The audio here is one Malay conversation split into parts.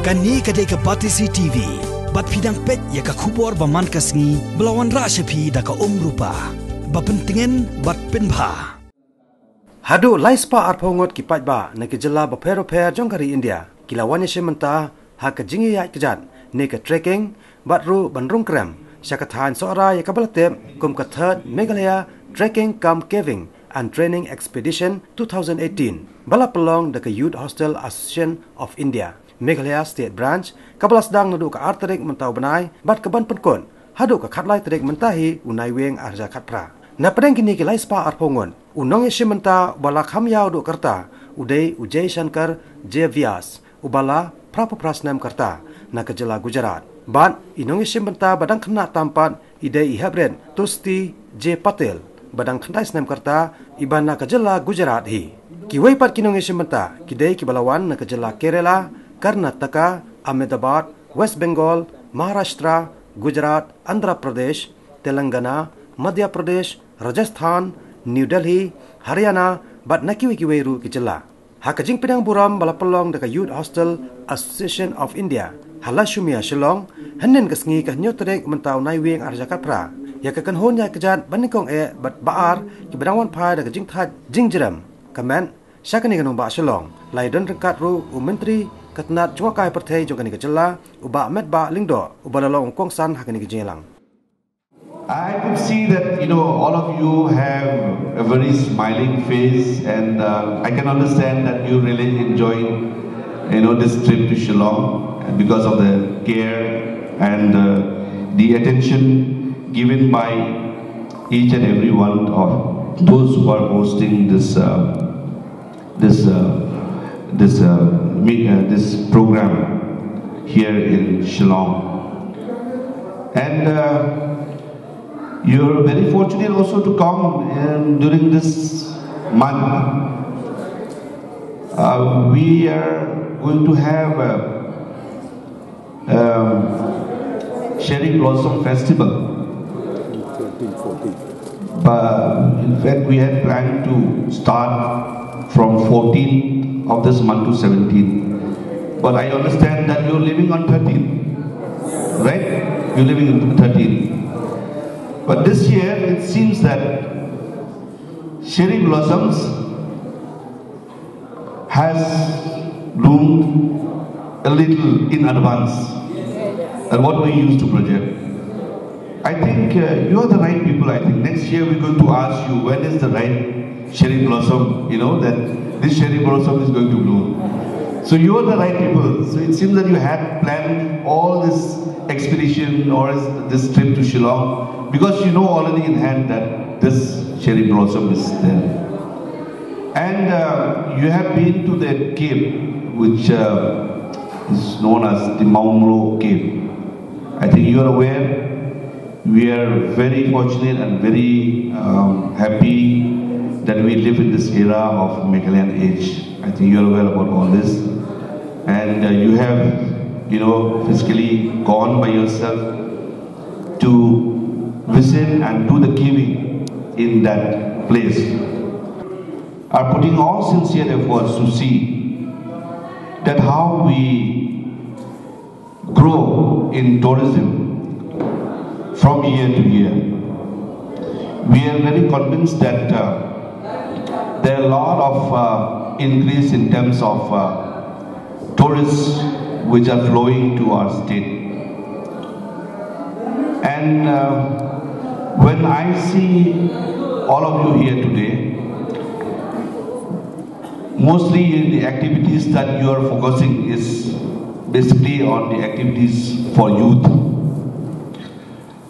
Kani kadai ka Patisi TV, bat pidang pet ya ka kubor baman kasngi, belawan rasyapi da ka rupa, bapentingin bat penbha. Hadu laispa arpongot ki pajba na ki jela ba phero pher jongkari India, kilawanya shementa ha ka jingi ya kjan, ne ka trekking, bat ru bandrung krem, syakathan soara ya ka balatem, kum ka third Meghalaya Trekking cum Caving and Training Expedition 2018, bala pelong da ka Youth Hostel Association of India. Meghalaya State Branch kabalas dang nadu ka arterik mentau benai bat keban penkon hadu ka khatlai terik mentahi unai weng arja khatpra na pedeng kini ki laispa arpongon unong yeshimenta bala khamyau du karta udai Ujay Shankar J Vyas ubala prapaprasnam karta na kejela Gujarat ban inong yeshimenta badang khna tampat idai ihabren Tusti J Patel badang khnai snam karta ibana kejela Gujarat hi kiwai pat kinong yeshimenta kidai kibalawan na kejela Kerala Karnataka, Ahmedabad, West Bengal, Maharashtra, Gujarat, Andhra Pradesh, Telangana, Madhya Pradesh, Rajasthan, New Delhi, Haryana, bat nakiwi ru kijela. Hakajing pedang buram balapelong deka Youth Hostel Association of India. Halashumia Shillong, henen kesngi ka nyotrek mentau naiweng arjakapra. Ya kakan honya kejat banikong bat baar ki bedangwan pai deka jing that jing jeram. Kamen syakani kanong ba Shillong. Lai don rengkat ru menteri Katnat cuma kai perthai jongkani kejela uba met ba lingdo ubalalong kongsan hakani kejelang. I could see that all of you have a very smiling face, and I can understand that you really enjoyed this trip to Shillong because of the care and the attention given by each and every one of those who are hosting this program here in Shillong. And you're very fortunate also to come during this month. We are going to have a Cherry Blossom Festival. But in fact, we had planned to start from 14th of this month to 17th. But I understand that you're living on 13th, right? You're living on 13th. But this year, it seems that cherry blossoms has bloomed a little in advance than what we used to project. I think you are the right people. I think next year we're going to ask you when is the right cherry blossom, that this cherry blossom is going to bloom. So you are the right people. So it seems that you had planned all this expedition or this trip to Shillong because you know already in hand that this cherry blossom is there. And you have been to that cave which is known as the Maumro cave. I think you are aware. We are very fortunate and very happy that we live in this era of Meghalayan age. I think you are aware about all this. And you have, physically gone by yourself to visit and do the caving in that place. Are putting all sincere efforts to see that how we grow in tourism from year to year. We are very convinced that there are a lot of increase in terms of tourists which are flowing to our state. And when I see all of you here today, mostly the activities that you are focusing is basically on the activities for youth.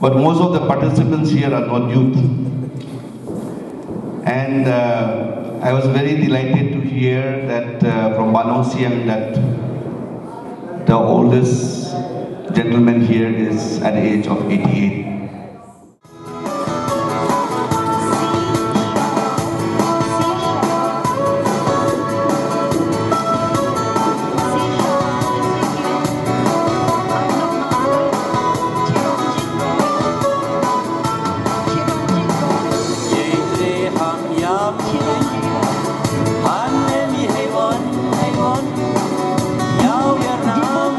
But most of the participants here are not youth. And I was very delighted to hear that from Banong Siang that the oldest gentleman here is at the age of 88. Yau Vietnam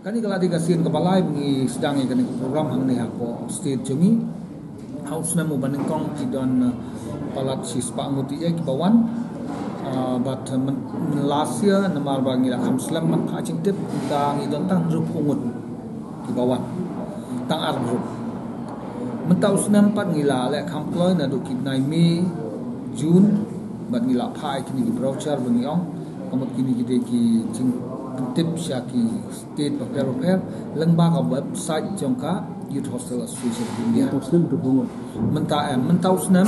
Kani kalau dikasihin kepala mengi sedang ikan program hang ni ako state jungi house na mo banengkong kidon palat si spanguti ay kibawan but last year namar bangi la kamslam man paching tip tang idon tang grup ungut kibawan tang ar grup mentau senam pat ngila le kamploy na do kidnai me June bat ngila phai kini brochure bangiong kamot kini gide ki jing tip syaki state paper lengba ka website jongka Youth Hostel Association India mentau senam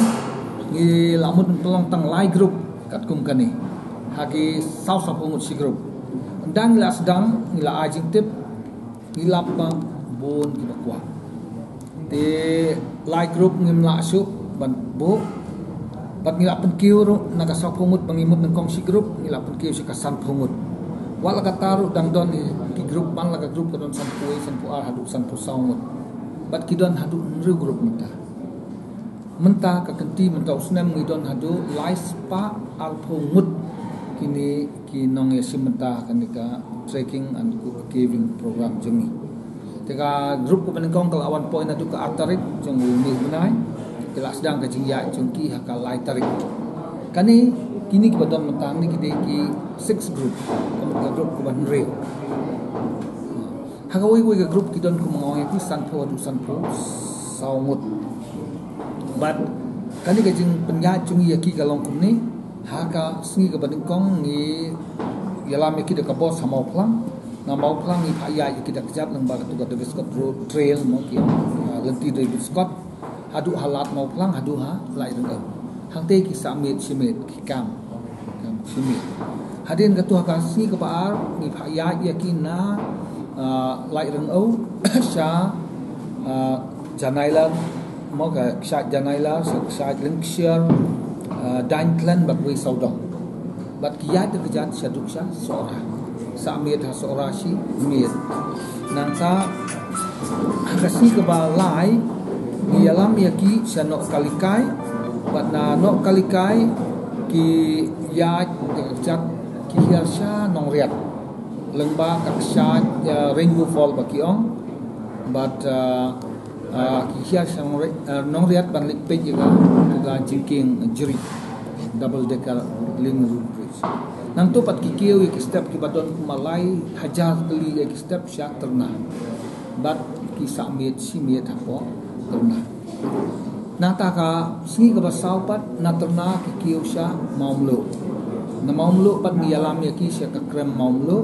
ngi lamut pelong tang lai group kat kum kani hagi south of ungut si group dan la sedang ngila ajing tip ngilap bang bon ki bakwa te lai group ngim la su ban bo bat ngila pen kiu naga sa pungut bangimut ng kong si group ngila pen kiu si kasan pungut wala ka taru dang don ki group man laga group ka don sampu hadu sampu saungut bat ki don hadu nru group menta ka kenti menta usnam ngidon hadu laispa al pungut kini ki nong simenta kanika trekking and caving program jemi teka group ko benengkong kalawan point hadu ka artarik jong umi benai kila sedang ka jingya jongki hakal lai tarik kani kini ki badon mentang ni ki 6 group ka group ko ban real hagawi ka group ki don ko mangawai ti sanpo saungut but kani ka jing penya jungi ki kalong kum ni haka singi ka benengkong ni yalam ki de ka bos hamau plang na mau plang ni phaya ki de kjap nang ba tu ka de Scott road trail mo ki lenti de Scott hadu halat mau plang hadu ha lai dengau hang te ki samit simit ki kam simit hadin ka tu ka si ka par ni phaya ya ki na lai dengau sha janailan mo ka sha janaila sha linkshire danklan bat we saudong bat ki ya de kejat saduk sha sora samit ha sora si mit nang sa kasi ka ba lai di alam yaki sa no kalikai bat na no kalikai ki ya jak ki hirsha nong riat lengba kaksha rainbow fall bakiong but ki hirsha nong riat ban lik pe juga ga jingking jiri double decker link road bridge nang tu pat ki kiu ki step ki badon malai hajar kali ki step syak terna bat ki samit simit hapo terna nata ka singi ka basau pat naterna ki kiu sya maumlo na maumlo pat ni alam ya ki sya ka krem maumlo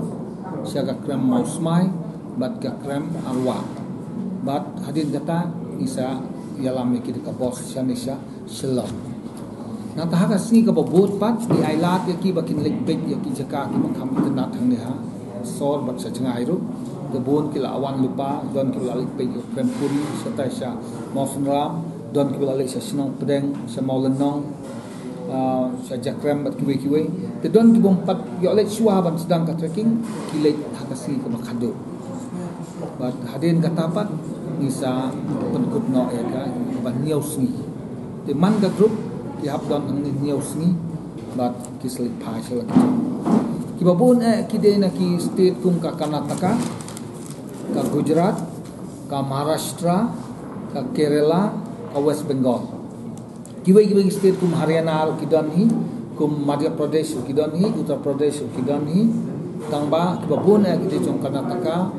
sya ka krem mausmai bat ka krem arwa bat hadin kata isa yalam ya ki ka bos sya ni sya shalom nata ha ka singi ka bot pat ni ailat ya ki bakin lek pek ya ki jaka ki makham itna thang ni ha sor bat sa jangai ru kebun kila awan lupa don kila lik pe krem puri serta sya mausram don kila lik sya sinong pedeng sya maulenong sya jakrem bat kiwe te don ki bom pat yo lek suah ban sedang ka trekking kilek hakasi ka makado bat hadin kata pat nisa penkut no ya ka ban niau sni te man ka group ki hab don ang niau sni bat kislik phai sela ki babun ki de na ki state kum ka Karnataka ka Gujarat, ka Maharashtra, ka Kerala, ka West Bengal. Kiwai state kum Haryana kidan hi, kum Madhya Pradesh kidan hi, Uttar Pradesh kidan hi, tangba kibabun kita jong Karnataka,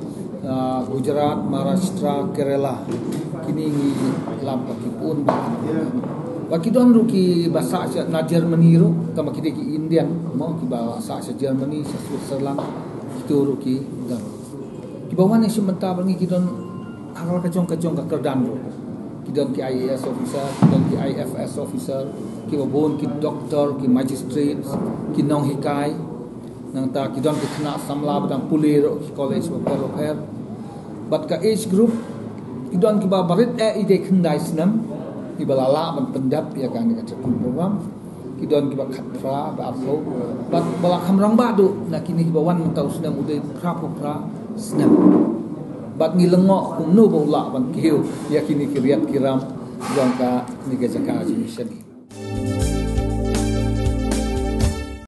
Gujarat, Maharashtra, Kerala. Kini lam pakipun. Wakidon ru ki bahasa na Germany ru, kama kita ki Indian, mo ki bahasa Germany, Switzerland, itu ru ki dan kibawan yang sementara bagi kidon akal kacong ka kerdan ro kidon ki IAS officer kidon ki IFS officer kibabon ki doktor ki magistrate ki nong hikai nang ta kidon ki kena samla badang puli ro ki college welfare bat ka age group kidon ki ba barit ide kendai senam ki balala ban pendap ya kan ka program kidon ki ba khatra ba aflo bat bala khamrang ba do na kini kibawan mentau senam ude pra senam bat ngilengok kum no bola ban kiu yakini kiriat kiram jangka ni ke jaka mission